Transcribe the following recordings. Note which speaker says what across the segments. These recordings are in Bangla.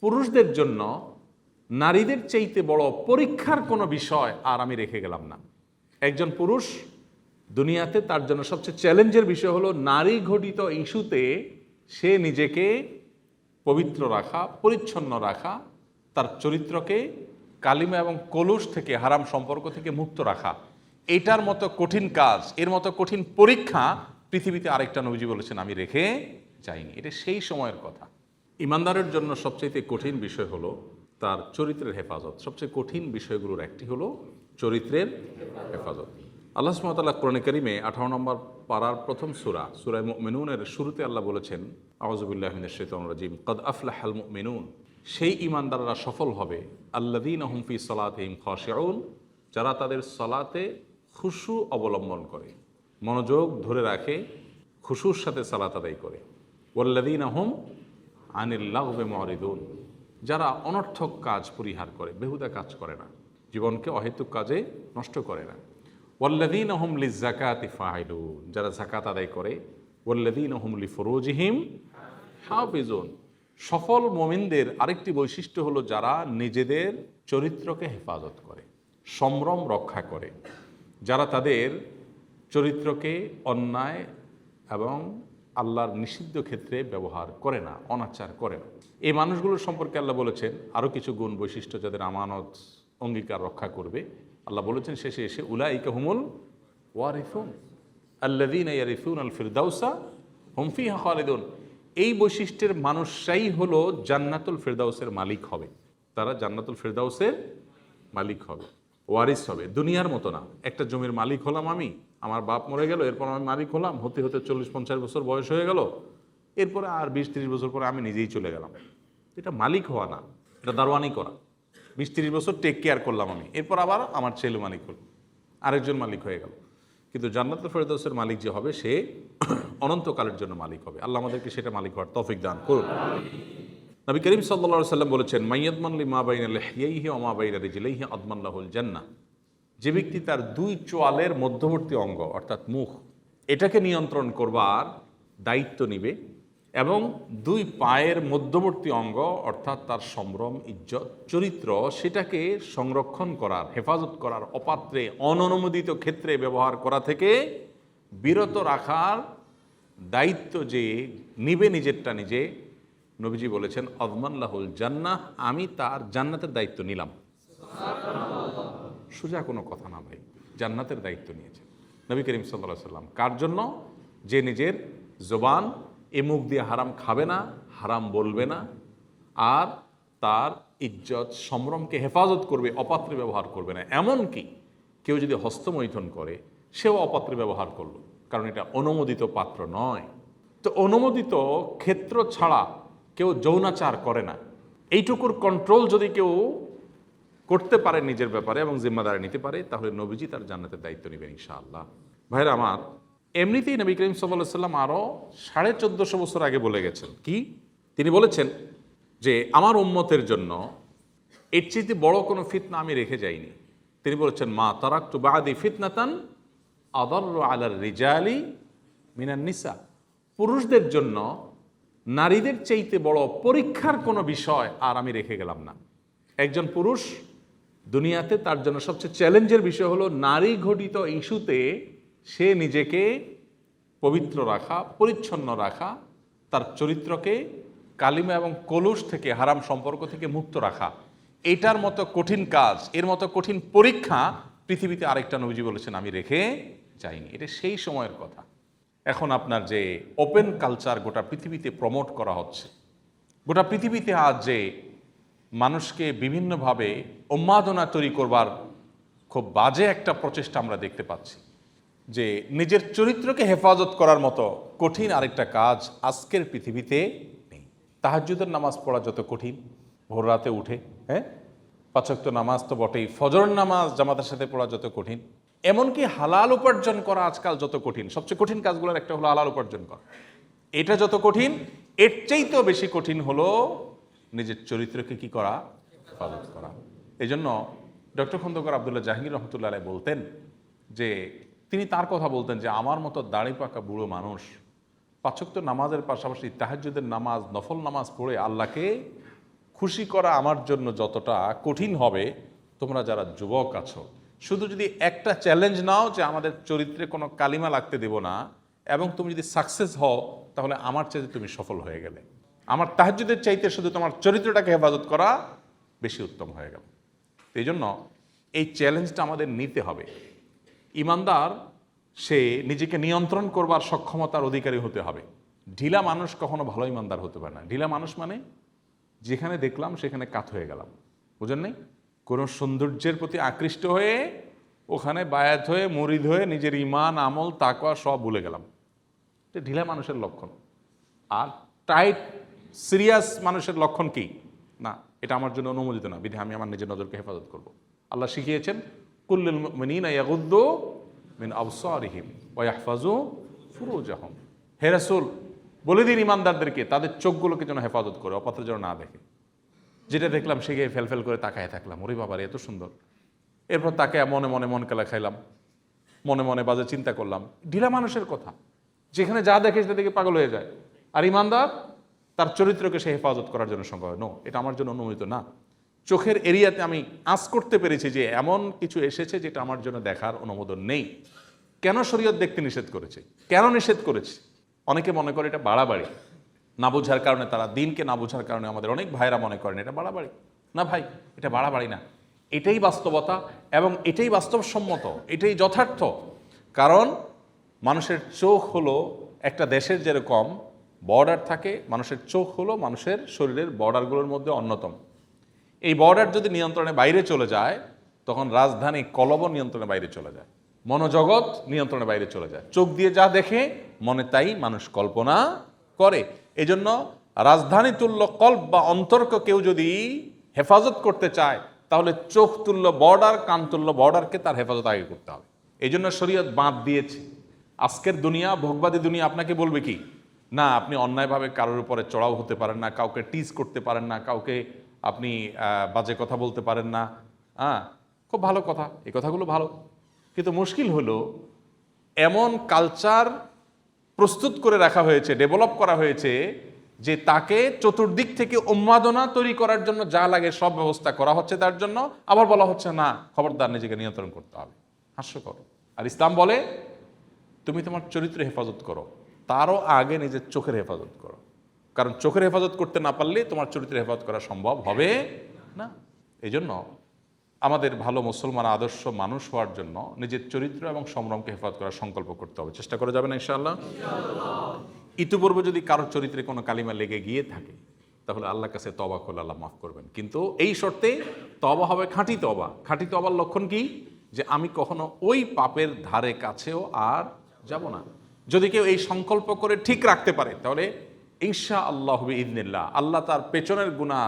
Speaker 1: পুরুষদের জন্য নারীদের চাইতে বড় পরীক্ষার কোনো বিষয় আর আমি রেখে গেলাম না। একজন পুরুষ দুনিয়াতে তার জন্য সবচেয়ে চ্যালেঞ্জের বিষয় হলো নারী ঘটিত ইস্যুতে সে নিজেকে পবিত্র রাখা, পরিচ্ছন্ন রাখা, তার চরিত্রকে কালিমা এবং কলুষ থেকে, হারাম সম্পর্ক থেকে মুক্ত রাখা। এটার মতো কঠিন কাজ, এর মতো কঠিন পরীক্ষা পৃথিবীতে আরেকটা নবীজি বলেছেন আমি রেখে যাইনি। এটা সেই সময়ের কথা। ইমানদারের জন্য সবচেয়ে কঠিন বিষয় হলো তার চরিত্রের হেফাজত। সবচেয়ে কঠিন বিষয়গুলোর একটি হলো চরিত্রের হেফাজত। আল্লাহ সুবহানাহু ওয়া তাআলা কোরআনে কারিমে 18 নম্বর পারার প্রথম সূরা সূরা মুমিনুনের শুরুতে আল্লাহ বলেছেন, আউযু বিল্লাহি মিনাশ শাইতানির রাজিম, ক্বাদ আফলাহাল মুমিনুন, সেই ঈমানদাররা সফল হবে, আল্লাযীনা হুম ফি সালাতিহিম খাশিউন, যারা তাদের সালাতে খুশু অবলম্বন করে, মনোযোগ ধরে রাখে, খুশুর সাথে সালাত আদায় করে। ওয়াল্লাযীনা হুম আনিল লাগবি মুরিদুন, যারা অনর্থক কাজ পরিহার করে, বেহুদা কাজ করে না, জীবনকে অহেতুক কাজে নষ্ট করে না। ওয়াল্লাযীনা হুম লিয-যাকাতি ফাইলুন, যারা যাকাত আদায় করে। ওয়াল্লাযীনা হুম লিফুরুজিহিম হাফিজুন, সফল মুমিনদের আরেকটি বৈশিষ্ট্য হলো যারা নিজেদের চরিত্রকে হেফাজত করে, সম্ভ্রম রক্ষা করে, যারা তাদের চরিত্রকে অন্যায় এবং আল্লাহর নিষিদ্ধ ক্ষেত্রে ব্যবহার করে না, অনাচার করে না। এই মানুষগুলোর সম্পর্কে আল্লাহ বলেছেন আরও কিছু গুণ বৈশিষ্ট্য, যাদের আমানত অঙ্গীকার রক্ষা করবে। আল্লাহ বলেছেন শেষে এসে, উলাইকা হুমুল ওয়ারিসুন আল্লাযীনা ইয়ারিসুনাল ফিরদাউসা হুম ফিহা খালিদুন, এই বৈশিষ্ট্যের মানুষরাই হলো জান্নাতুল ফিরদাউসের মালিক হবে। তারা জান্নাতুল ফিরদাউসের মালিক হবে, ওয়ারিস হবে। দুনিয়ার মতো না, একটা জমির মালিক হলাম আমি, আমার বাপ মরে গেল, এরপর আমি মালিক হলাম, হতে হতে 40-50 বছর বয়স হয়ে গেল, এরপরে আর 20-30 বছর পরে আমি নিজেই চলে গেলাম। এটা মালিক হওয়া না, এটা দারওয়ানি করা। 20-30 বছর টেক কেয়ার করলাম আমি, এরপর আবার আমার ছেলে মালিক হল, আরেকজন মালিক হয়ে গেল। কিন্তু জান্নাতুল ফিরদাউসের মালিক যে হবে সে অনন্তকালের জন্য মালিক হবে। আল্লাহ আমাদেরকে সেটা মালিক হওয়ার তৌফিক দান করুন। নবী করিম সাল্লাল্লাহু আলাইহি সাল্লাম বলেছেন, মাইয়াদমান লিমা বাইনা লিহইহি ওয়া মা বাইনা রিজলাইহি আদমান লাহুল জান্নাহ, যে ব্যক্তি তার দুই চোয়ালের মধ্যবর্তী অঙ্গ অর্থাৎ মুখ, এটাকে নিয়ন্ত্রণ করবার দায়িত্ব নিবে এবং দুই পায়ের মধ্যবর্তী অঙ্গ অর্থাৎ তার সম্ভ্রম, ইজ্জত, চরিত্র, সেটাকে সংরক্ষণ করার, হেফাজত করার, অপাত্রে অননুমোদিত ক্ষেত্রে ব্যবহার করা থেকে বিরত রাখার দায়িত্ব যে নিবে নিজেরটা নিজে, নবীজি বলেছেন আদমান লাহুল জান্নাহ, আমি তার জান্নাতের দায়িত্ব নিলাম। সোজা কোনো কথা না ভাই, জান্নাতের দায়িত্ব নিয়েছেন নবী করিম সাল্লাল্লাহু আলাইহি সাল্লাম। কার জন্য? যে নিজের জবান এ মুখ দিয়ে হারাম খাবে না, হারাম বলবে না, আর তার ইজ্জত সম্ভ্রমকে হেফাজত করবে, অপাত্রে ব্যবহার করবে না। এমনকি কেউ যদি হস্তমৈথুন করে সেও অপাত্রে ব্যবহার করলো, কারণ এটা অনুমোদিত পাত্র নয়। তো অনুমোদিত ক্ষেত্র ছাড়া কেউ যৌনাচার করে না, এইটুকুর কন্ট্রোল যদি কেউ করতে পারে নিজের ব্যাপারে এবং জিম্মাদারি নিতে পারে, তাহলে নবীজি তার জান্নাতের দায়িত্ব নেবেন ইনশাআল্লাহ। ভাইরা আমার, এমনিতেই নবী করিম সাল্লাল্লাহু আলাইহি সাল্লাম আরও 1450 বছর আগে বলে গেছেন কি? তিনি বলেছেন যে আমার উম্মতের জন্য এর চেয়ে বড় কোনো ফিতনা আমি রেখে যাইনি। তিনি বলেছেন, মা তারাকতু বাদি ফিতনাতান আদাররু আলার রিজালি মিনান নিসা, পুরুষদের জন্য নারীদের চাইতে বড় পরীক্ষার কোনো বিষয় আর আমি রেখে গেলাম না। একজন পুরুষ দুনিয়াতে তার জন্য সবচেয়ে চ্যালেঞ্জের বিষয় হলো নারী ঘটিত ইস্যুতে সে নিজেকে পবিত্র রাখা, পরিচ্ছন্ন রাখা, তার চরিত্রকে কালিমা এবং কলুষ থেকে, হারাম সম্পর্ক থেকে মুক্ত রাখা। এটার মতো কঠিন কাজ, এর মতো কঠিন পরীক্ষা পৃথিবীতে আরেকটা নবীজি বলেছেন আমি রেখে যাইনি। এটা সেই সময়ের কথা। এখন আপনার যে ওপেন কালচার গোটা পৃথিবীতে প্রমোট করা হচ্ছে, গোটা পৃথিবীতে আজ যে মানুষকে বিভিন্নভাবে উন্মাদনা তৈরি করবার খুব বাজে একটা প্রচেষ্টা আমরা দেখতে পাচ্ছি, যে নিজের চরিত্রকে হেফাজত করার মতো কঠিন আরেকটা কাজ আজকের পৃথিবীতে নেই। তাহাজ্জুদের নামাজ পড়া যত কঠিন, ভোর রাতে উঠে, 5 ওয়াক্ত নামাজ তো বটেই, ফজর নামাজ জামাতের সাথে পড়া যত কঠিন, এমনকি হালাল উপার্জন করা আজকাল যত কঠিন, সবচেয়ে কঠিন কাজগুলোর একটা হলো হালাল উপার্জন করা, এটা যত কঠিন, এর চাইতেও বেশি কঠিন হলো নিজের চরিত্রকে কি করা, হেফাজত করা। এই জন্য ডক্টর খন্দকার আব্দুল্লাহ জাহাঙ্গীর রহমতুল্লাহ আলাইহি বলতেন যে তিনি তার কথা বলতেন যে আমার মতো দাড়ি পাকা বুড়ো মানুষ 5 ওয়াক্ত নামাজের পাশাপাশি তাহাজ্জুদের নামাজ, নফল নামাজ পড়ে আল্লাহকে খুশি করা আমার জন্য যতটা কঠিন হবে, তোমরা যারা যুবক আছো শুধু যদি একটা চ্যালেঞ্জ নাও যে আমাদের চরিত্রে কোনো কালিমা লাগতে দেব না, এবং তুমি যদি সাকসেস হও তাহলে আমার চাইতে তুমি সফল হয়ে গেলে। আমার তাহাজ্জুদের চাইতে শুধু তোমার চরিত্রটাকে হেফাজত করা বেশি উত্তম হয়ে গেল। এই জন্য এই চ্যালেঞ্জটা আমাদের নিতে হবে। ইমানদার সে নিজেকে নিয়ন্ত্রণ করবার সক্ষমতার অধিকারী হতে হবে। ঢিলা মানুষ কখনো ভালো ইমানদার হতে পারে না। ঢিলা মানুষ মানে যেখানে দেখলাম সেখানে কাত হয়ে গেলাম, বুঝেন নাই? কোনো সৌন্দর্যের প্রতি আকৃষ্ট হয়ে ওখানে বায়াত হয়ে মুরিদ হয়ে নিজের ইমান আমল তাকওয়া সব ভুলে গেলাম। এটা ঢিলা মানুষের লক্ষণ। আর টাইট সিরিয়াস মানুষের লক্ষণ কি? না, এটা আমার জন্য অনুমোদিত না, বিধে আমি আমার নিজের নজরকে হেফাজত করব। আল্লাহ শিখিয়েছেন কুল্লুল মুমিনিনা ইয়াগুদ্দু মিন আবসারিহিম ওয়া ইয়াহফাজু ফুরুজাহুম। হে রাসূল, বলে দিন ইমানদারদেরকে তাদের চোখগুলোকে যেন হেফাজত করে, অপাত্র যেন না দেখে। যেটা দেখলাম সে গিয়ে ফেলফেল করে তাকায় থাকলাম, ওরে বাবার এত সুন্দর, এরপর তাকে মনে মনে মন কেলা খাইলাম, মনে মনে বাজে চিন্তা করলাম। ঢিলা মানুষের কথা, যেখানে যা দেখে সেটা দেখে পাগল হয়ে যায়। আর ইমানদার তার চরিত্রকে সে হেফাজত করার জন্য সম্ভব হয়। নো, এটা আমার জন্য অনুমোদিত না। চোখের এরিয়াতে আমি আঁচ করতে পেরেছি যে এমন কিছু এসেছে যেটা আমার জন্য দেখার অনুমোদন নেই। কেন শরীয়ত দেখতে নিষেধ করেছে? কেন নিষেধ করেছে? অনেকে মনে করে এটা বাড়াবাড়ি, না বোঝার কারণে, তারা দিনকে না বোঝার কারণে আমাদের অনেক ভাইরা মনে করেন এটা বাড়াবাড়ি। না ভাই, এটা বাড়াবাড়ি না, এটাই বাস্তবতা এবং এটাই বাস্তবসম্মত, এটাই যথার্থ। কারণ মানুষের চোখ হলো একটা দেশের যেরকম বর্ডার থাকে, মানুষের চোখ হলো মানুষের শরীরের বর্ডারগুলোর মধ্যে অন্যতম। এই বর্ডার যদি নিয়ন্ত্রণের বাইরে চলে যায় তখন রাজধানী কলবও নিয়ন্ত্রণের বাইরে চলে যায়, মনোজগৎ নিয়ন্ত্রণের বাইরে চলে যায়। চোখ দিয়ে যা দেখে মনে তাই মানুষ কল্পনা করে। এজন্য রাজধানী তুল্য কল্প বা অন্তরকে কেউ যদি হেফাজত করতে চায় তাহলে চোখ তুল্য বর্ডার, কান তুল্য বর্ডারকে তার হেফাজত আগে করতে হবে। এই জন্য শরীয়ত বাঁধ দিয়েছে। আজকের দুনিয়া, ভোগবাদী দুনিয়া আপনাকে বলবে কি না, আপনি অন্যায়ভাবে কারোর উপরে চড়াও হতে পারেন না, কাউকে টিজ করতে পারেন না, কাউকে আপনি বাজে কথা বলতে পারেন না। খুব ভালো কথা, এই কথাগুলো ভালো, কিন্তু মুশকিল হলো এমন কালচার প্রস্তুত করে রাখা হয়েছে, ডেভেলপ করা হয়েছে যে তাকে চতুর্দিক থেকে উন্মাদনা তৈরি করার জন্য যা লাগে সব ব্যবস্থা করা হচ্ছে তার জন্য। আবার বলা হচ্ছে না, খবরদার নিজেকে নিয়ন্ত্রণ করতে হবে। হাস্যকর। আর ইসলাম বলে তুমি তোমার চরিত্র হেফাজত করো, তারও আগে নিজের চোখের হেফাজত করো। কারণ চোখের হেফাজত করতে না পারলে তোমার চরিত্রের হেফাজত করা সম্ভব হবে না। এই জন্য আমাদের ভালো মুসলমান আদর্শ মানুষ হওয়ার জন্য নিজের চরিত্র এবং সম্ভ্রমকে হেফাজত করার সংকল্প করতে হবে। চেষ্টা করে যাবেন ইনশাআল্লাহ। ইতিপূর্বে যদি কারোর চরিত্রে কোনো কালিমা লেগে গিয়ে থাকে তাহলে আল্লাহর কাছে তওবা করলে আল্লাহ মাফ করবেন, কিন্তু এই শর্তে তওবা হবে খাঁটি তওবা। খাঁটি তওবার লক্ষণ কি? যে আমি কখনো ওই পাপের ধারে কাছেও আর যাব না। যদি কেউ এই সংকল্প করে ঠিক রাখতে পারে তাহলে ইনশাআল্লাহ বিইذনিল্লাহ আল্লাহ তার পেছনের গুনাহ,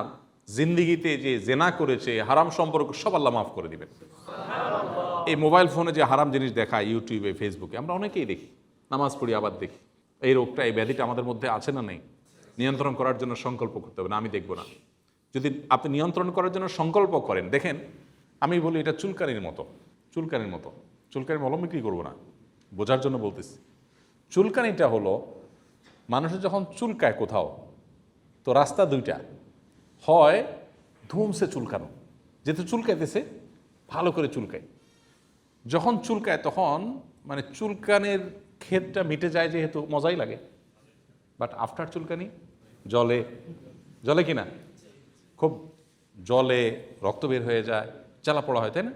Speaker 1: জিন্দিগিতে যে জেনা করেছে, হারাম সম্পর্ক সব আল্লাহ মাফ করে দিবেন। এই মোবাইল ফোনে যে হারাম জিনিস দেখা, ইউটিউবে, ফেসবুকে আমরা অনেকেই দেখি, নামাজ পড়ি আবার দেখি। এই রোগটা, এই ব্যাধিটা আমাদের মধ্যে আছে না নেই? নিয়ন্ত্রণ করার জন্য সংকল্প করতে হবে। না আমি দেখব না। যদি আপনি নিয়ন্ত্রণ করার জন্য সংকল্প করেন, দেখেন আমি বলি এটা চুলকানির মতো। চুলকানির মতো, চুলকানির মলম বিক্রি করবো না, বোঝার জন্য বলতেছি। চুলকানিটা হলো মানুষের যখন চুলকায় কোথাও, তো রাস্তা দুইটা, হয় ধুমসে চুলকানো, যেহেতু চুলকাইতেছে ভালো করে চুলকায়। যখন চুলকায় তখন মানে চুলকানির ক্ষেতটা মিটে যায় যেহেতু মজাই লাগে, বাট আফটার চুলকানি জলে, জলে কিনা খুব জলে রক্ত বের হয়ে যায়, জ্বালা পোড়া হয়, তাই না?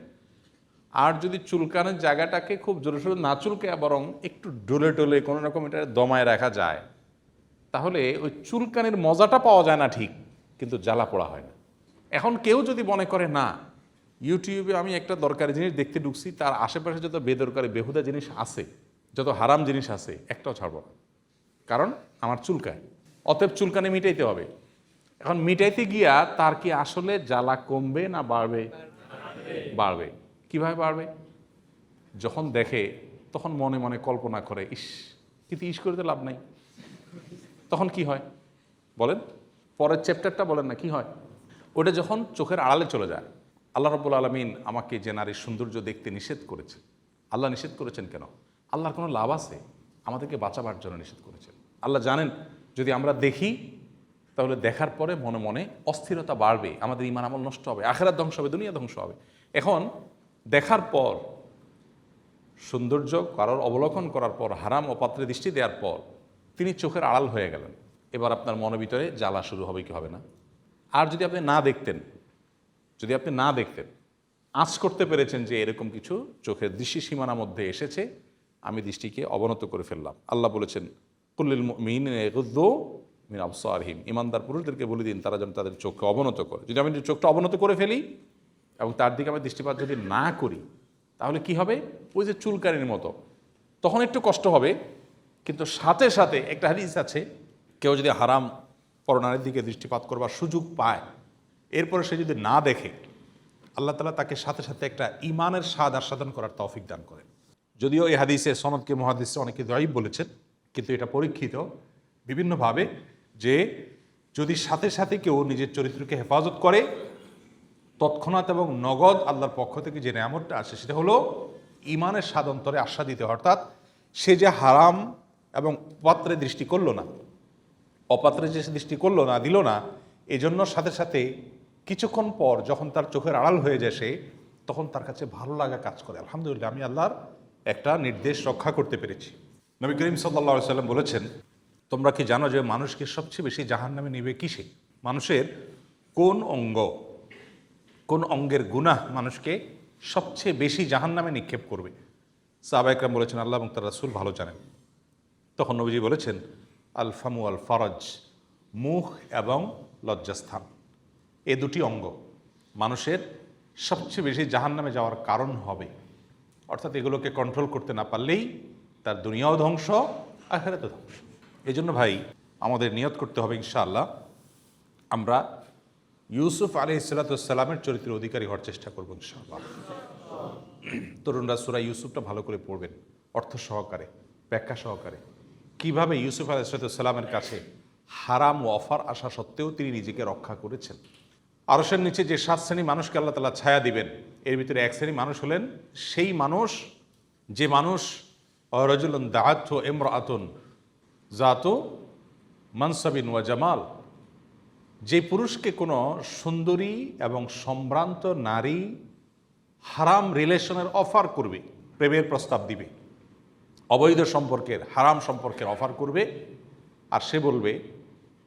Speaker 1: আর যদি চুলকানোর জায়গাটাকে খুব জোরে সোরে না চুলকায় বরং একটু ডলে ডলে কোনো রকম এটা দমায় রাখা যায় তাহলে ওই চুলকানির মজাটা পাওয়া যায় না ঠিক, কিন্তু জ্বালা পোড়া হয় না। এখন কেউ যদি মনে করে না, ইউটিউবে আমি একটা দরকারি জিনিস দেখতে ঢুকছি, তার আশেপাশে যত বেদরকারি বেহুদা জিনিস আছে, যত হারাম জিনিস আছে, একটাও ছাড়ব না, কারণ আমার চুলকায়, অতএব চুলকানি মিটাইতে হবে। এখন মিটাইতে গিয়া তার কি আসলে জ্বালা কমবে না বাড়বে? বাড়বে। কিভাবে বাড়বে? যখন দেখে তখন মনে মনে কল্পনা করে, ইস, কিন্তু ইস করে তো লাভ নাই। তখন কি হয় বলেন? পরের চ্যাপ্টারটা বলেন না, কি হয়? ওটা যখন চোখের আড়ালে চলে যায়। আল্লাহ রাব্বুল আলামিন আমাকে যে নারীর সৌন্দর্য দেখতে নিষেধ করেছেন। আল্লাহ নিষেধ করেছেন কেন? আল্লাহর কোনো লাভ আছে? আমাদেরকে বাঁচাবার জন্য নিষেধ করেছেন। আল্লাহ জানেন যদি আমরা দেখি তাহলে দেখার পরে মনে মনে অস্থিরতা বাড়বে, আমাদের ঈমান আমল নষ্ট হবে, আখিরাত ধ্বংস হবে, দুনিয়া ধ্বংস হবে। এখন দেখার পর সৌন্দর্য কারোর অবলোকন করার পর, হারাম ও পাত্রে দৃষ্টি দেওয়ার পর তিনি চোখের আড়াল হয়ে গেলেন। এবার আপনার মনের ভিতরে জ্বালা শুরু হবে কি হবে না? আর যদি আপনি না দেখতেন, আঁচ করতে পেরেছেন যে এরকম কিছু চোখের দৃষ্টি সীমানার মধ্যে এসেছে, আমি দৃষ্টিকে অবনত করে ফেললাম। আল্লাহ বলেছেন, কুল্লিল মুমিনিনা ইয়াগুদ্দু মিন আবসারিহিম, ইমানদার পুরুষদেরকে বলে দিন তারা যেন তাদের চোখকে অবনত করে। যদি আমি চোখটা অবনত করে ফেলি এবং তার দিকে আমি দৃষ্টিপাত যদি না করি, তাহলে কি হবে? ওই যে চুলকানির মতো, তখন একটু কষ্ট হবে, কিন্তু সাথে সাথে একটা হাদিস আছে, কেউ যদি হারাম পরনারীর দিকে দৃষ্টিপাত করবার সুযোগ পায়, এরপরে সে যদি না দেখে, আল্লাহ তাআলা তাকে সাথে সাথে একটা ঈমানের স্বাদ আস্বাদন করার তৌফিক দান করেন। যদিও এই হাদিসের সনদকে মুহাদ্দিস অনেকে দাঈফ বলেছেন, কিন্তু এটা পরীক্ষিত বিভিন্নভাবে যে যদি সাথে সাথে কেউ নিজের চরিত্রকে হেফাজত করে, তৎক্ষণাৎ এবং নগদ আল্লাহর পক্ষ থেকে যে নেয়ামতটা আসে সেটা হলো ঈমানের স্বাদ অন্তরে আস্বাদিত। অর্থাৎ সে যে হারাম এবং পাত্রে দৃষ্টি করলো না, অপাত্রে যে দৃষ্টি করলো না, দিল না, এজন্য সাথে সাথে কিছুক্ষণ পর যখন তার চোখের আড়াল হয়ে যায় সে, তখন তার কাছে ভালো লাগা কাজ করে, আলহামদুলিল্লাহ আমি আল্লাহর একটা নির্দেশ রক্ষা করতে পেরেছি। নবী করিম সাল্লাল্লাহু আলাইহি সাল্লাম বলেছেন, তোমরা কি জানো যে মানুষকে সবচেয়ে বেশি জাহান্নামে নেবে কিসে? মানুষের কোন অঙ্গের গুনাহ মানুষকে সবচেয়ে বেশি জাহান্নামে নিক্ষেপ করবে? সাহাবা একরাম বলেছেন, আল্লাহ এবং তার রাসূল ভালো জানেন। তখন নবীজি বলেছেন, আল ফামু আল ফারজ, মুখ এবং লজ্জাস্থান, এ দুটি অঙ্গ মানুষের সবচেয়ে বেশি জাহান্নামে যাওয়ার কারণ হবে। অর্থাৎ এগুলোকে কন্ট্রোল করতে না পারলেই তার দুনিয়াও ধ্বংস, আখিরাতও ধ্বংস। এই জন্য ভাই আমাদের নিয়ত করতে হবে ইনশাআল্লাহ আমরা ইউসুফ আলাইহিস সালামের চরিত্রের অধিকারী হওয়ার চেষ্টা করবো ইনশাআল্লাহ। তরুণরা সূরা ইউসুফটা ভালো করে পড়বেন, অর্থ সহকারে, ব্যাখ্যা সহকারে, কিভাবে ইউসুফ আলাইহিস সালামের কাছে হারাম ও অফার আসা সত্ত্বেও তিনি নিজেকে রক্ষা করেছেন। আরশের নিচে যে 7 শ্রেণী মানুষকে আল্লাহ তাআলা ছায়া দিবেন, এর ভিতরে এক শ্রেণী মানুষ হলেন সেই মানুষ যে মানুষ রাজুলুন দাআতহু ইমরাআতুন যাতু মানসাবিন ওয়া জামাল, যে পুরুষকে কোনো সুন্দরী এবং সম্ভ্রান্ত নারী হারাম রিলেশনের অফার করবে, প্রেমের প্রস্তাব দিবে, অবৈধ সম্পর্কের, হারাম সম্পর্কের অফার করবে, আর সে বলবে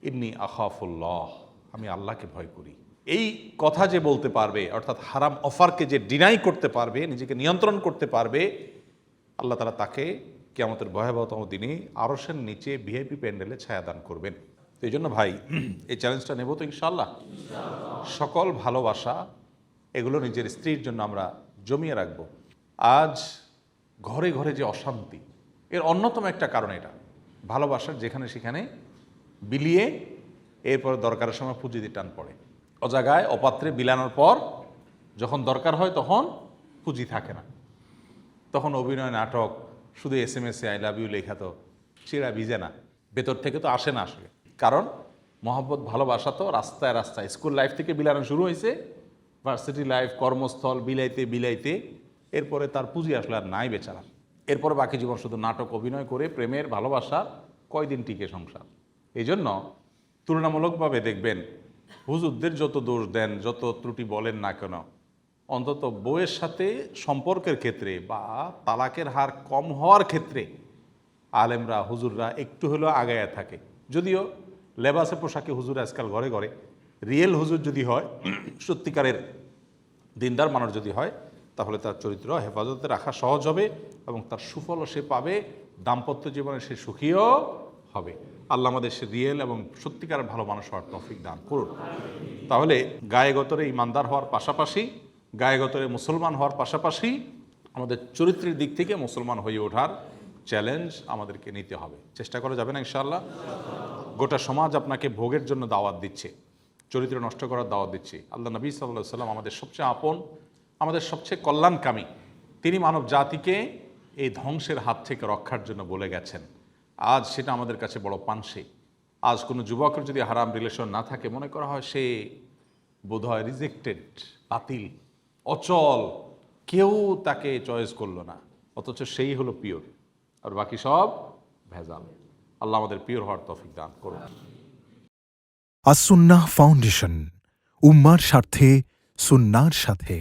Speaker 1: ইন্নী আখাফুল্লাহ, আমি আল্লাহকে ভয় করি। এই কথা যে বলতে পারবে, অর্থাৎ হারাম অফারকে যে ডিনাই করতে পারবে, নিজেকে নিয়ন্ত্রণ করতে পারবে, আল্লাহ তাআলা তাকে কিয়ামতের ভয়াবহতম দিনে আরশের নিচে ভিআইপি প্যান্ডেলে ছায়াদান করবেন। এই জন্য ভাই এই চ্যালেঞ্জটা নেব তো ইনশাআল্লাহ। সকল ভালোবাসা এগুলো নিজের স্ত্রীর জন্য আমরা জমিয়ে রাখব। আজ ঘরে ঘরে যে অশান্তি, এর অন্যতম একটা কারণ এটা, ভালোবাসার যেখানে সেখানে বিলিয়ে এরপর দরকারের সময় পুঁজিতে টান পড়ে। অজাগায় অপাত্রে বিলানোর পর যখন দরকার হয় তখন পুঁজি থাকে না, তখন অভিনয়, নাটক, শুধু SMS-এ আই লাভ ইউ লেখা তো চিরা ভিজে না, ভেতর থেকে তো আসে না আসলে। কারণ মহব্বত ভালোবাসা তো রাস্তায় রাস্তায়, স্কুল লাইফ থেকে বিলানো শুরু হয়েছে, ভার্সিটি লাইফ, কর্মস্থল, বিলাইতে এরপরে তার পুঁজি আসলে আর নাই বেচারা। এরপরে বাকি জীবন শুধু নাটক, অভিনয় করে প্রেমের ভালোবাসা কয়দিন টিকে সংসার। এই জন্য তুলনামূলকভাবে দেখবেন হুজুরদের যত দোষ দেন, যত ত্রুটি বলেন না কেন, অন্তত বউয়ের সাথে সম্পর্কের ক্ষেত্রে বা তালাকের হার কম হওয়ার ক্ষেত্রে আলেমরা, হুজুররা একটু হলেও আগায়া থাকে। যদিও লেবাসে পোশাকে হুজুর আজকাল ঘরে ঘরে, রিয়েল হুজুর যদি হয়, সত্যিকারের দিনদার মানুষ যদি হয়, তাহলে তার চরিত্র হেফাজতে রাখা সহজ হবে এবং তার সুফলও সে পাবে, দাম্পত্য জীবনে সে সুখীও হবে। আল্লাহ আমাদের সে রিয়েল এবং সত্যিকারের ভালো মানুষ হওয়ার তৌফিক দান করুন। তাহলে গায়ে গতরে ইমানদার হওয়ার পাশাপাশি, গায়ে গতরে মুসলমান হওয়ার পাশাপাশি আমাদের চরিত্রের দিক থেকে মুসলমান হয়ে ওঠার চ্যালেঞ্জ আমাদেরকে নিতে হবে। চেষ্টা করা যাবে না ইনশাআল্লাহ? গোটা সমাজ আপনাকে ভোগের জন্য দাওয়াত দিচ্ছে, চরিত্র নষ্ট করার দাওয়াত দিচ্ছে। আল্লাহ নবী সাল্লাল্লাহু আলাইহি ওয়াসাল্লাম আমাদের সবচেয়ে আপন, আমাদের সবচেয়ে কল্যাণকামী, তিনি মানব জাতিকে এই ধ্বংসের হাত থেকে রক্ষার জন্য বলে গেছেন। আজ সেটা আমাদের কাছে বড় পানসে। আজ কোনো যুবকের যদি হারাম রিলেশন না থাকে, মনে করা হয় সে বোধহয় রিজেক্টেড, বাতিল, অচল, কেউ তাকে চয়েস করলো না, অথচ সেই হলো পিওর, আর বাকি সব ভেজাল। আল্লাহ আমাদের পিওর হওয়ার তৌফিক দান করুন।
Speaker 2: আসুন্নাহ ফাউন্ডেশন, উম্মার স্বার্থে সুন্নাহর সাথে।